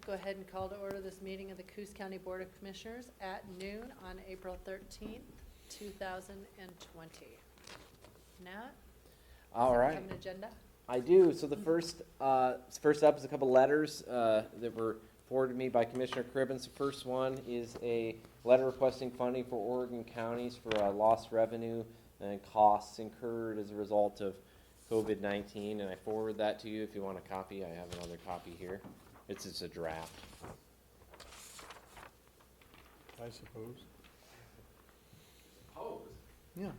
go ahead and call to order this meeting of the Coos County Board of Commissioners at noon on April 13th, 2020. Nat? All right. Have an agenda? I do. So the first up is a couple letters that were forwarded to me by Commissioner Cribbins. The first one is a letter requesting funding for Oregon counties for lost revenue and costs incurred as a result of COVID-19, and I forward that to you if you want a copy. I have another copy here. It's just a draft. I suppose. Oh. Yeah.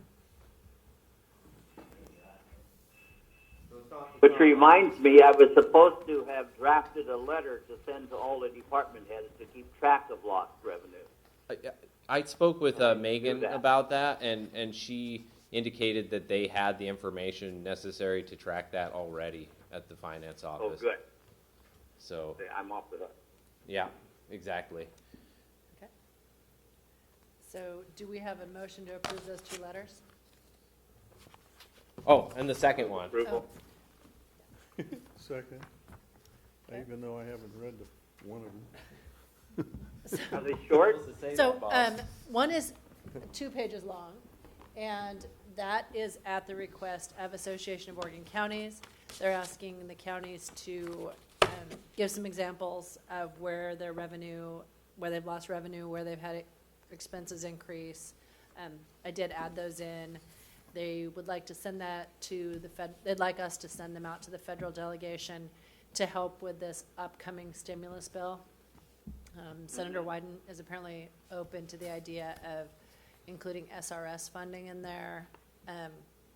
Which reminds me, I was supposed to have drafted a letter to send to all the department heads to keep track of lost revenue. I spoke with Megan about that, and she indicated that they had the information necessary to track that already at the finance office. Oh, good. So, I'm off with that. yeah, exactly. Okay. So do we have a motion to approve those two letters? Oh, and the second one. Approval. Second. Okay. Even though I haven't read one of them. Are they short? So one is 2 pages long, and that is at the request of Association of Oregon Counties. They're asking the counties to give some examples of where their revenue, where they've lost revenue, where they've had expenses increase. I did add those in. They would like to send that to the Fed. They'd like us to send them out to the federal delegation to help with this upcoming stimulus bill. Senator Wyden is apparently open to the idea of including SRS funding in there.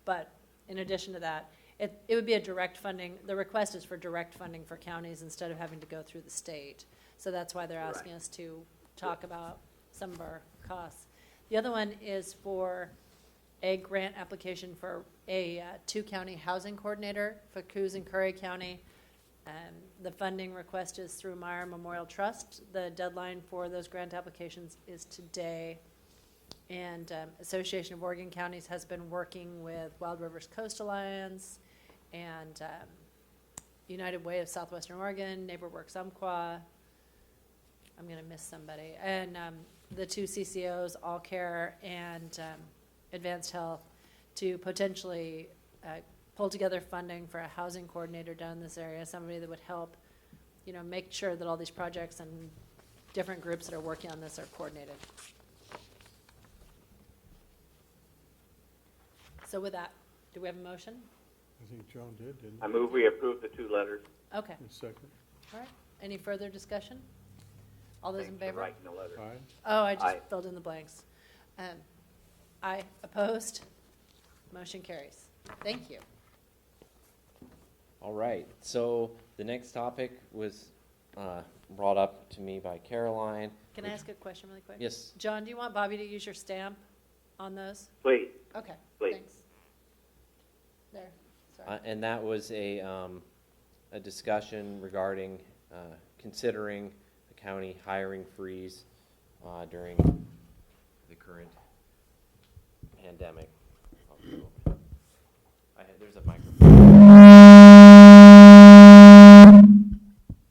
But in addition to that, it would be a direct funding. The request is for direct funding for counties instead of having to go through the state. So that's why they're asking us to talk about some of our costs. The other one is for a grant application for a 2-county housing coordinator for Coos and Curry County. The funding request is through Meyer Memorial Trust. The deadline for those grant applications is today. And Association of Oregon Counties has been working with Wild Rivers Coast Alliance and United Way of Southwestern Oregon, NeighborWorks Umpqua. I'm going to miss somebody. And the 2 CCOs, All Care and Advanced Health, to potentially pull together funding for a housing coordinator down in this area, somebody that would help, make sure that all these projects and different groups that are working on this are coordinated. So with that, do we have a motion? I think John did, didn't I move we approve the 2 letters. Okay. he? Second. All right. Any further discussion? All those in Thanks for favor? writing the letter. Aye. Oh, I just Aye. filled in the blanks. Aye. Opposed? Motion carries. Thank you. All right. So the next topic was brought up to me by Caroline. Can I ask a question really quick? Yes. John, do you want Bobby to use your stamp on those? Please. Okay, Please. thanks. There, sorry. And that was a discussion regarding considering the county hiring freeze during the current pandemic. There's a microphone.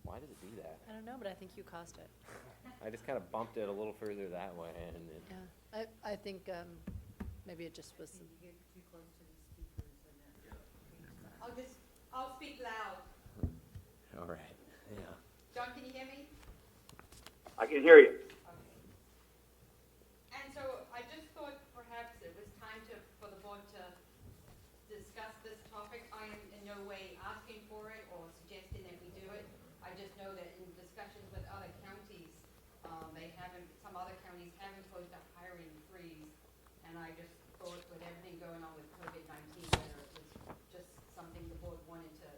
Why did it do that? I don't know, but I think you caused it. I just kind of bumped it a little further that way, and it, Yeah, I think maybe it just was. I'll speak loud. all right. Yeah. John, can you hear me? I can hear you. Okay. And so I just thought perhaps it was time for the board to discuss this topic. I am in no way asking for it or suggesting that we do it. I just know that in discussions with other counties, some other counties have imposed a hiring freeze. And I just thought with everything going on with COVID-19, whether it was just something the board wanted to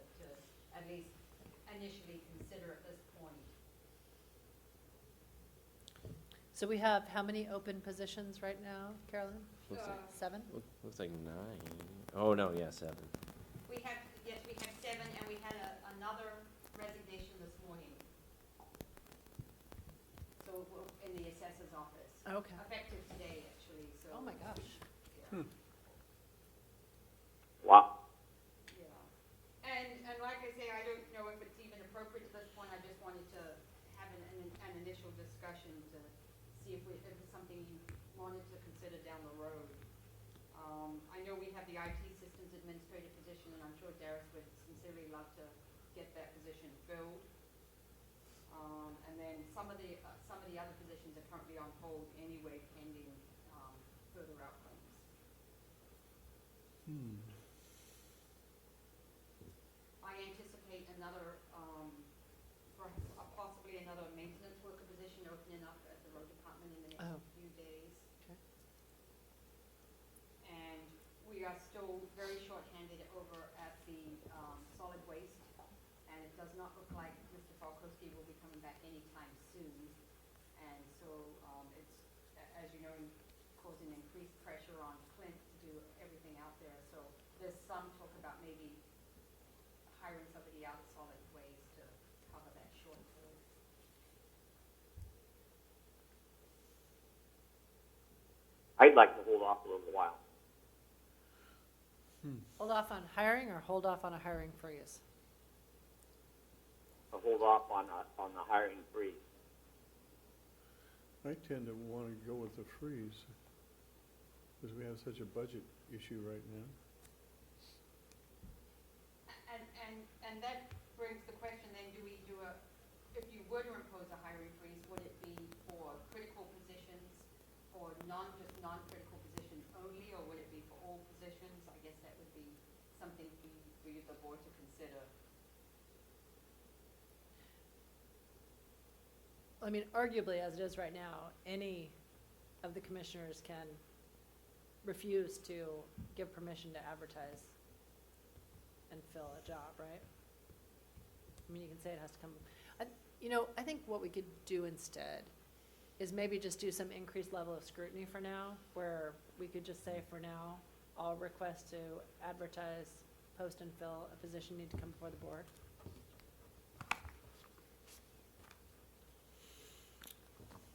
at least initially consider at this point. So we have how many open positions right now, Carolyn? Looks like, 7? looks like 9. Oh no, yeah, 7. We have 7, and we had another resignation this morning. So in the assessor's office. Okay. Effective today, actually, so. Oh my gosh. Yeah. Wow. Yeah. And like I say, I don't know if it's even appropriate at this point. I just wanted to have an initial discussion to see if it was something you wanted to consider down the road. I know we have the IT systems administrator position, and I'm sure Darius would sincerely love to get that position filled. And then some of the other positions are currently on hold anyway, pending further outcomes. I anticipate another, possibly another maintenance worker position opening up at the road department in the next few days. Okay. And we are still very short-handed over at the solid waste, and it does not look like Mr. Falkowski will be coming back anytime soon. And so it's, as you know, causing increased pressure on Clint to do everything out there. So there's some talk about maybe hiring somebody out of solid waste to cover that shortfall. I'd like to hold off a little while. Hold off on hiring or hold off on a hiring freeze? To hold off on the hiring freeze. I tend to want to go with the freeze, because we have such a budget issue right now. And that brings the question then, do we do if you were to impose a hiring freeze, would it be for critical positions or just non-critical positions only, or would it be for all positions? I guess that would be something for you, the board, to consider. I mean, arguably, as it is right now, any of the commissioners can refuse to give permission to advertise and fill a job, right? I mean, you can say it has to come, I think what we could do instead is maybe just do some increased level of scrutiny for now, where we could just say for now, all requests to advertise, post and fill a position need to come before the board.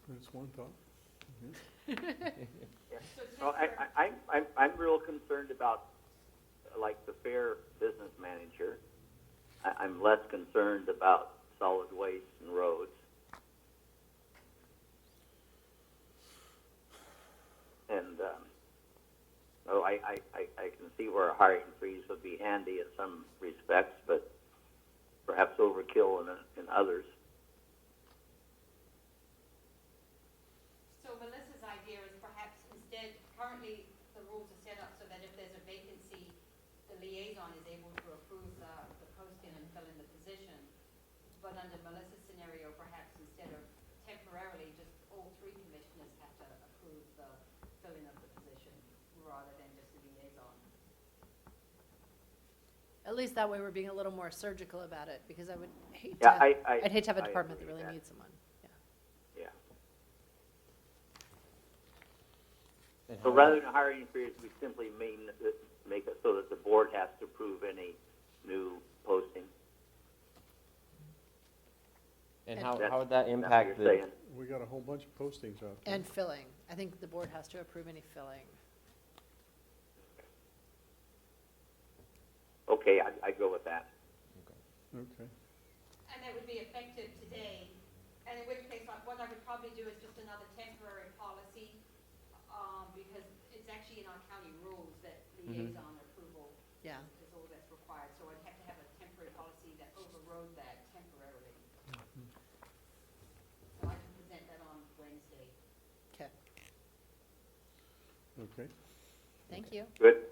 That's one thought. Well, I'm real concerned about, like, the fair business manager. I'm less concerned about solid waste and roads. And I can see where a hiring freeze would be handy in some respects, but perhaps overkill in others. So Melissa's idea is perhaps instead, currently the rules are set up so that if there's a vacancy, the liaison is able to approve the posting and fill in the position. But under Melissa's scenario, perhaps instead of temporarily, just all three commissioners have to approve the filling of the position rather than just the liaison. At least that way we're being a little more surgical about it, because I would hate Yeah, to, I'd hate to have a I department that agree really with that. needs someone, yeah. Yeah. And So how- rather than hiring freeze, we simply make it so that the board has to approve any new posting. And And how That's- would that Is that what impact you're the, saying? We got a whole bunch of postings out there. And filling, I think the board has to approve any filling. Okay, I'd go with that. Okay. And that would be effective today, and in which case, what I would probably do is just another temporary policy, because it's actually in our county rules that liaison approval Yeah. is all that's required, so I'd have to have a temporary policy that overrode that temporarily. So I can present that on Wednesday. Okay, Okay. thank you. Good?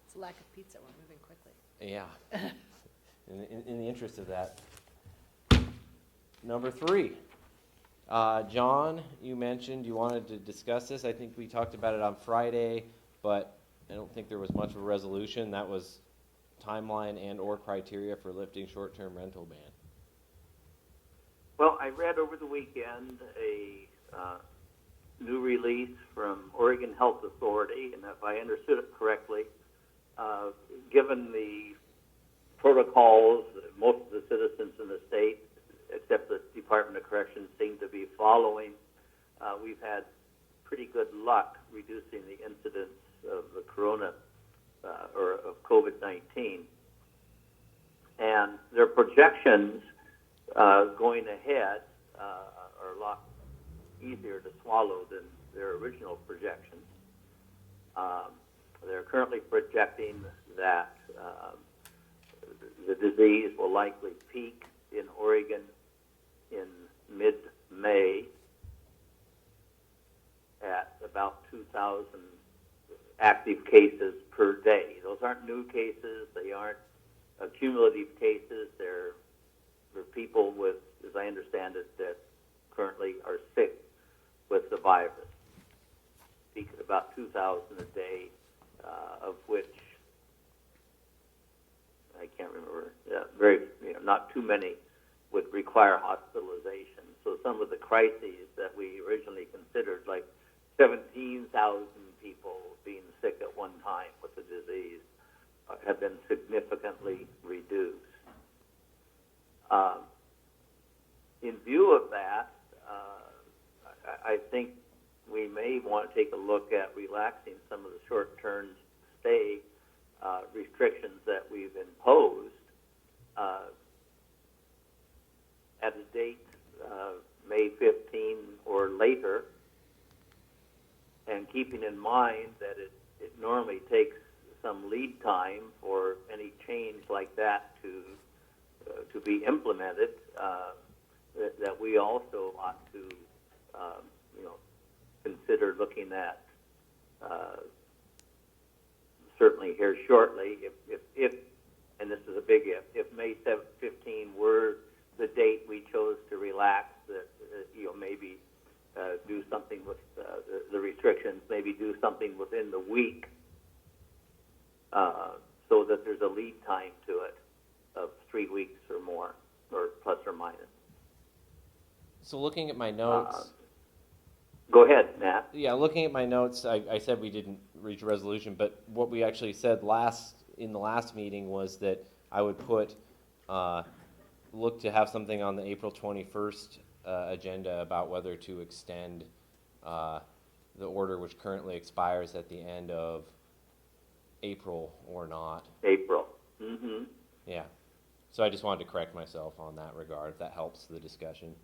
It's a lack of pizza, we're moving quickly. yeah, in the interest of that. Number 3, John, you mentioned you wanted to discuss this. I think we talked about it on Friday, but I don't think there was much of a resolution. That was timeline and or criteria for lifting short-term rental ban. Well, I read over the weekend a new release from Oregon Health Authority, and if I understood it correctly, given the protocols that most of the citizens in the state, except the Department of Corrections, seem to be following, we've had pretty good luck reducing the incidence of the corona or of COVID-19. And and their projections going ahead are a lot easier to swallow than their original projections. They're currently projecting that the disease will likely peak in Oregon in mid-May at about 2,000 active cases per day. Those aren't new cases. They aren't cumulative cases. They're people with, as I understand it, that currently are sick with the virus. Peak at about 2,000 a day, of which I can't remember. Not too many would require hospitalization. So some of the crises that we originally considered, like 17,000 people being sick at one time with the disease, have been significantly reduced. In view of that, I think we may want to take a look at relaxing some of the short-term stay restrictions that we've imposed at a date May 15 or later, and keeping in mind that it normally takes some lead time for any change like that to be implemented, that we also ought to consider looking at certainly here shortly, if and this is a big if May 15 were the date we chose to relax, that maybe do something with the restrictions, maybe do something within the week, so that there's a lead time to it of 3 weeks or more, or plus or minus. So looking at my notes, Go ahead, Matt. yeah, looking at my notes, I said we didn't reach a resolution, but what we actually said in the last meeting was that I would look to have something on the April 21st agenda about whether to extend the order, which currently expires at the end of April, or not. April. Mm-hmm. Yeah. So I just wanted to correct myself on that regard, if that helps the discussion.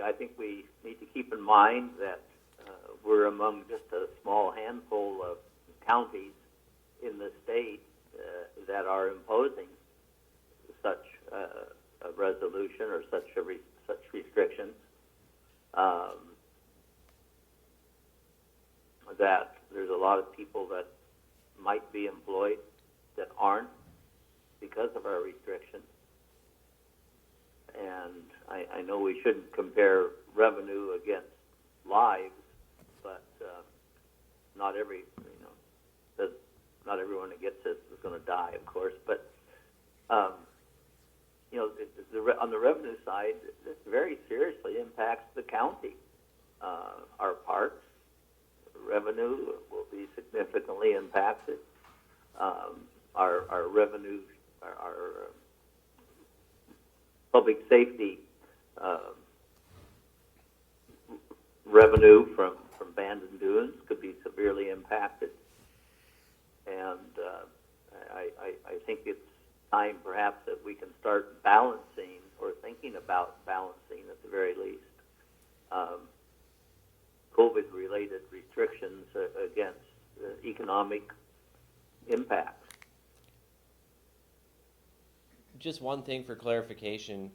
I think we need to keep in mind that we're among just a small handful of counties in the state that are imposing such a resolution or such restrictions. That there's a lot of people that might be employed that aren't because of our restrictions. And I know we shouldn't compare revenue against lives, but not everyone that gets this is going to die, of course. But on the revenue side, this very seriously impacts the county. Our parks revenue will be significantly impacted. Our revenue, our public safety revenue from abandoned dunes could be severely impacted. And I think it's time perhaps that we can start balancing, or thinking about balancing at the very least, COVID-related restrictions against economic impacts. Just one thing for clarification,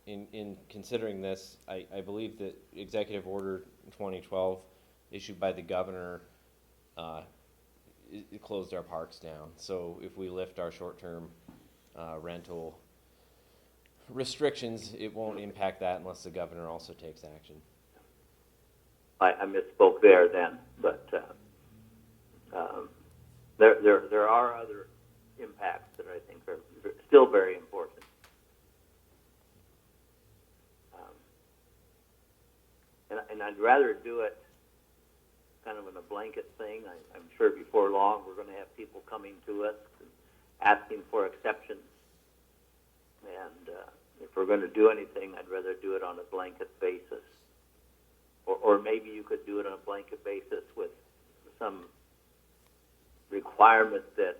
in considering this, I believe that Executive Order 2012 issued by the governor it closed our parks down. So if we lift our short-term rental restrictions, it won't impact that unless the governor also takes action. I misspoke there then, but there are other impacts that I think are still very important. And I'd rather do it kind of in a blanket thing. I'm sure before long we're going to have people coming to us asking for exceptions. And if we're going to do anything, I'd rather do it on a blanket basis. Or maybe you could do it on a blanket basis with some requirements requirement that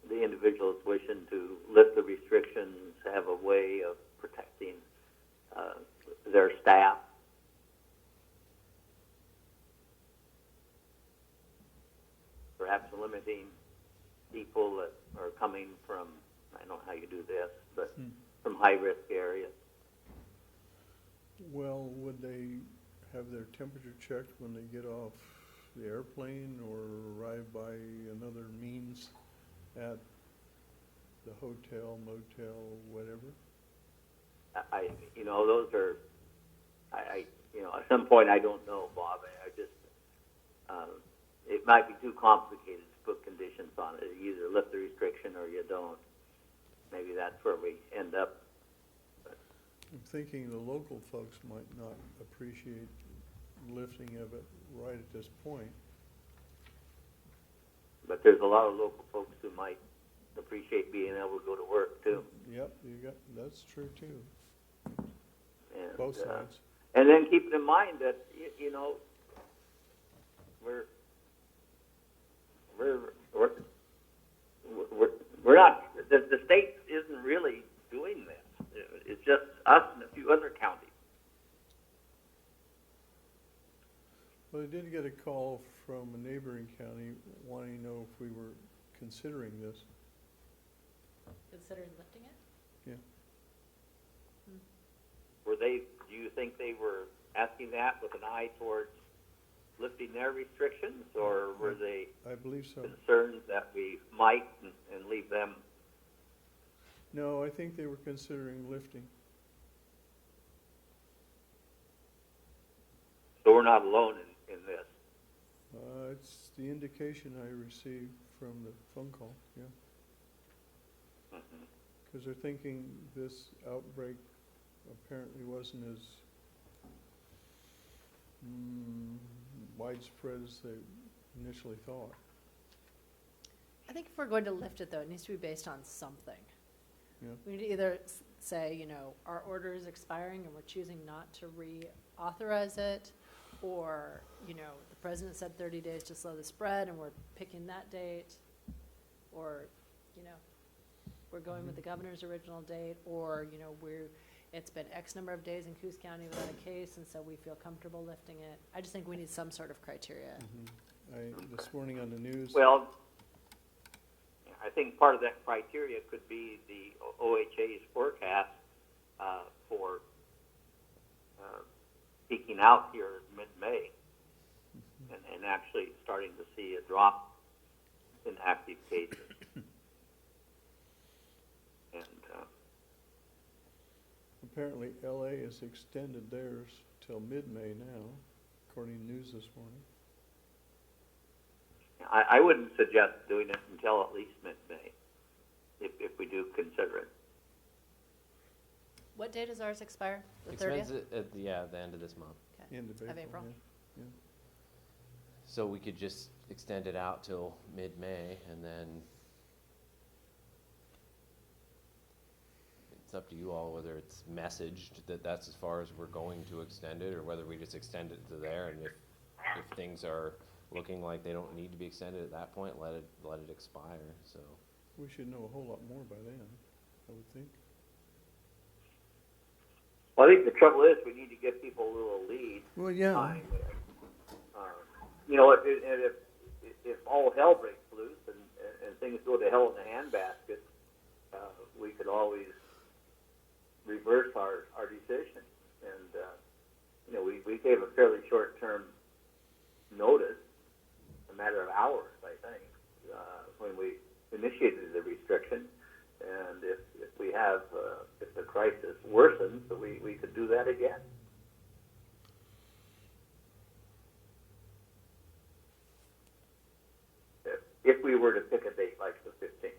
the individuals wishing to lift the restrictions have a way of protecting their staff. Perhaps limiting people that are coming from, I don't know how you do this, but from high-risk areas. Well, would they have their temperature checked when they get off the airplane or arrive by another means at the hotel, motel, whatever? Those are, at some point I don't know, Bob. I just, it might be too complicated to put conditions on it. You either lift the restriction or you don't. Maybe that's where we end up. I'm thinking the local folks might not appreciate lifting of it right at this point. But there's a lot of local folks who might appreciate being able to go to work too. Yep, that's true too. And, Both sides. And then keeping in mind that we're not, the state isn't really doing this. It's just us and a few other counties. Well, I did get a call from a neighboring county wanting to know if we were considering this. Considering lifting it? Do you think they were asking that with an eye towards lifting their restrictions, or were they I believe so. concerned that we might and leave them? No, I think they were considering lifting. So we're not alone in this. It's the indication I received from the phone call, yeah. Mm-hmm. Because they're thinking this outbreak apparently wasn't as widespread as they initially thought. I think if we're going to lift it, though, it needs to be based on something. Yeah. We need to either say, our order is expiring and we're choosing not to reauthorize it, or, the president said 30 days to slow the spread and we're picking that date, or, we're going with the governor's original date, or, it's been X number of days in Coos County without a case, and so we feel comfortable lifting it. I just think we need some sort of criteria. This morning on the news. Well, I think part of that criteria could be the OHA's forecast for peaking out here mid-May, and actually starting to see a drop in active cases. And Apparently LA has extended theirs till mid-May now, according to news this morning. I wouldn't suggest doing it until at least mid-May, if we do consider it. What date does ours expire? The Expense 30th? it at the end of this month. Okay. End of April. April. Yeah. So we could just extend it out till mid-May, and then it's up to you all whether it's messaged that that's as far as we're going to extend it, or whether we just extend it to there, and if things are looking like they don't need to be extended at that point, let it expire. So We should know a whole lot more by then, I would think. Well, I think the trouble is we need to give people a little lead. Well, yeah. Time. If all hell breaks loose and things go to hell in a handbasket, we could always reverse our decision. And we gave a fairly short-term notice, a matter of hours, I think, when we initiated the restriction. And if the crisis worsens, we could do that again. If we were to pick a date like the 15th.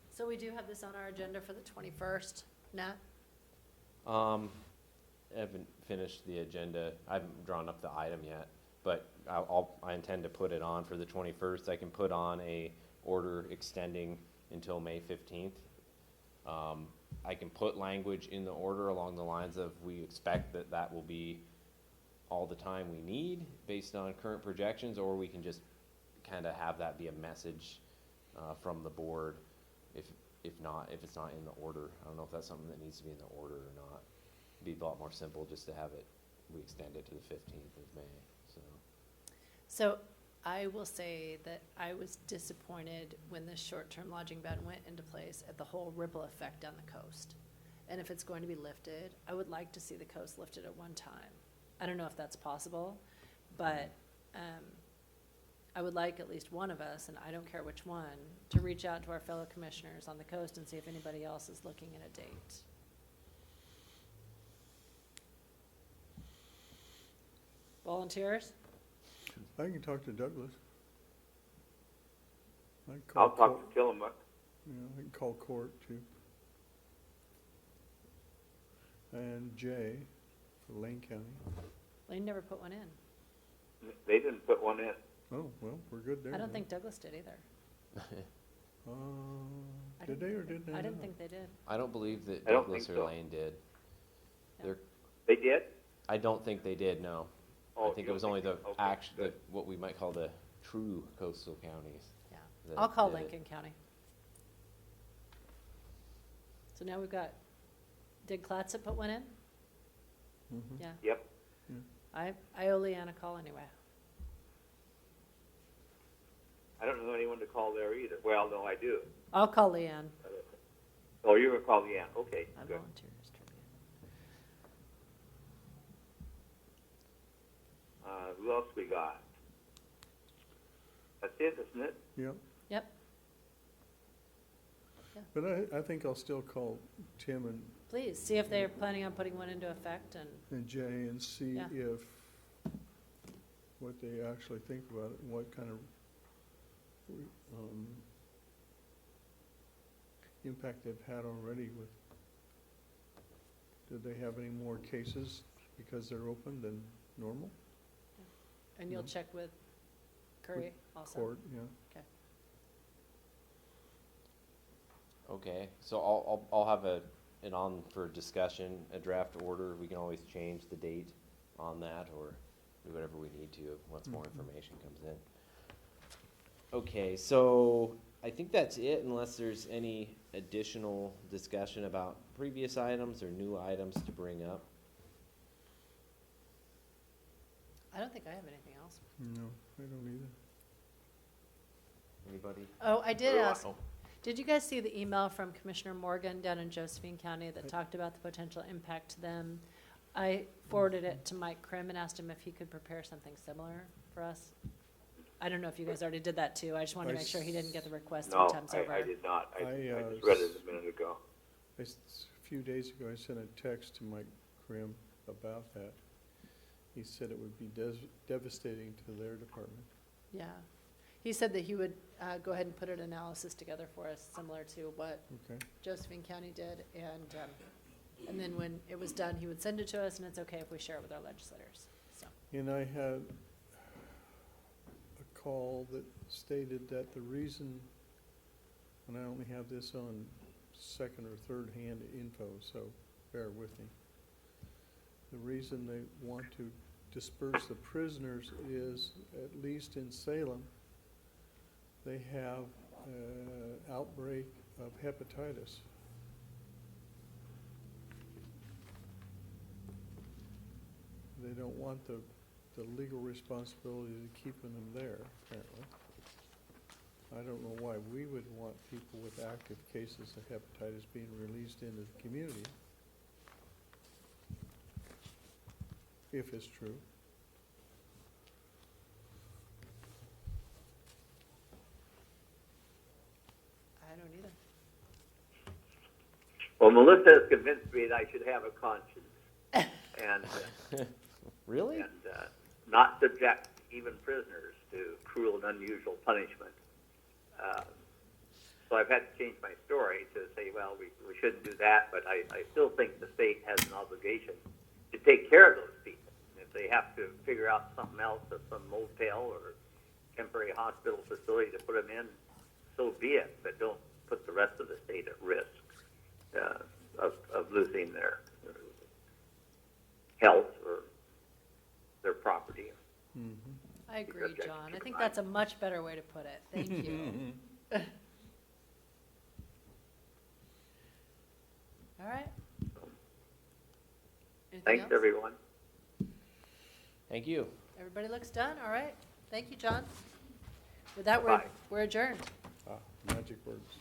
So we do have this on our agenda for the 21st, Nat? I haven't finished the agenda. I haven't drawn up the item yet, but I intend to put it on for the 21st. I can put on a order extending until May 15th. I can put language in the order along the lines of, we expect that that will be all the time we need based on current projections, or we can just kind of have that be a message from the board if it's not in the order. I don't know if that's something that needs to be in the order or not. It'd be a lot more simple just to have it, we extend it to the 15th of May, so. So I will say that I was disappointed when this short-term lodging ban went into place at the whole ripple effect down the coast. And if it's going to be lifted, I would like to see the coast lifted at one time. I don't know if that's possible, but I would like at least one of us, and I don't care which one, to reach out to our fellow commissioners on the coast and see if anybody else is looking at a date. Volunteers? I can talk to Douglas. I can I'll call talk to Tillamook. I can call Court too. And Jay for Lane County. Lane never put one in. They didn't put one in. Oh, well, we're good there. I don't then. think Douglas did either. Did I didn't they or think didn't they? I didn't not? think they did. I don't believe that I don't Douglas think or so. Lane did. Yeah. They're, They did? I don't think they did, no. Oh, I think you it was don't only the think- okay, good. what we might call the true coastal counties. Yeah. that I'll call did it. Lincoln County. So now we've got, did Clatsop put one in? Mhm. Yeah. Yep. I owe Leanne a call anyway. I don't know anyone to call there either. Well, no, I do. I'll call Leanne. Oh, you're gonna call Leanne. Okay, I good. volunteers tribute. Who else we got? That's it, isn't it? Yep. Yep. But I think I'll still call Tim Please, see if they're planning on putting one into effect and Jay and see Yeah. if, what they actually think about it and what kind of impact they've had already with, did they have any more cases because they're open than normal? and you'll Mhm. check with Curry also. Court, yeah. Okay, so I'll have it on for discussion, a draft order. We can always change the date on that or do whatever we need to once more Mhm. information comes in. Okay, so I think that's it unless there's any additional discussion about previous items or new items to bring up. I don't think I have anything else. No, I don't either. Anybody? Oh, I did ask, Oh, did you guys see the email from Commissioner Morgan down in Josephine County that talked about the potential impact to them? I forwarded it to Mike Krim and asked him if he could prepare something similar for us. I don't know if you guys already did that too. I just wanted to make sure he didn't get the request No, three times over. I did not. I I, just read it a minute ago. A few days ago, I sent a text to Mike Krim about that. He said it would be devastating to their department. Yeah. He said that he would go ahead and put an analysis together for us, similar to what Okay. Josephine County did. And then when it was done, he would send it to us, and it's okay if we share it with our legislators. So, And I had a call that stated that the reason, and I only have this on second or third hand info, so bear with me. The reason they want to disperse the prisoners is, at least in Salem, they have an outbreak of hepatitis. They don't want the legal responsibility of keeping them there, apparently. I don't know why we would want people with active cases of hepatitis being released into the community, if it's true. I don't either. Well, Melissa has convinced me that I should have a conscience and really? not subject even prisoners to cruel and unusual punishment. So I've had to change my story to say, well, we shouldn't do that, but I still think the state has an obligation to take care of those people. If they have to figure out something else, some motel or temporary hospital facility to put them in, so be it, but don't put the rest of the state at risk. of losing their health or their property. Mhm. I agree, Because you John. I keep think in that's a much better way to put it. Thank you. All right. Anything Thanks, else? everyone. Thank you. Everybody looks done? All right. Thank you, John. With that, Bye. we're adjourned. Ah, magic words.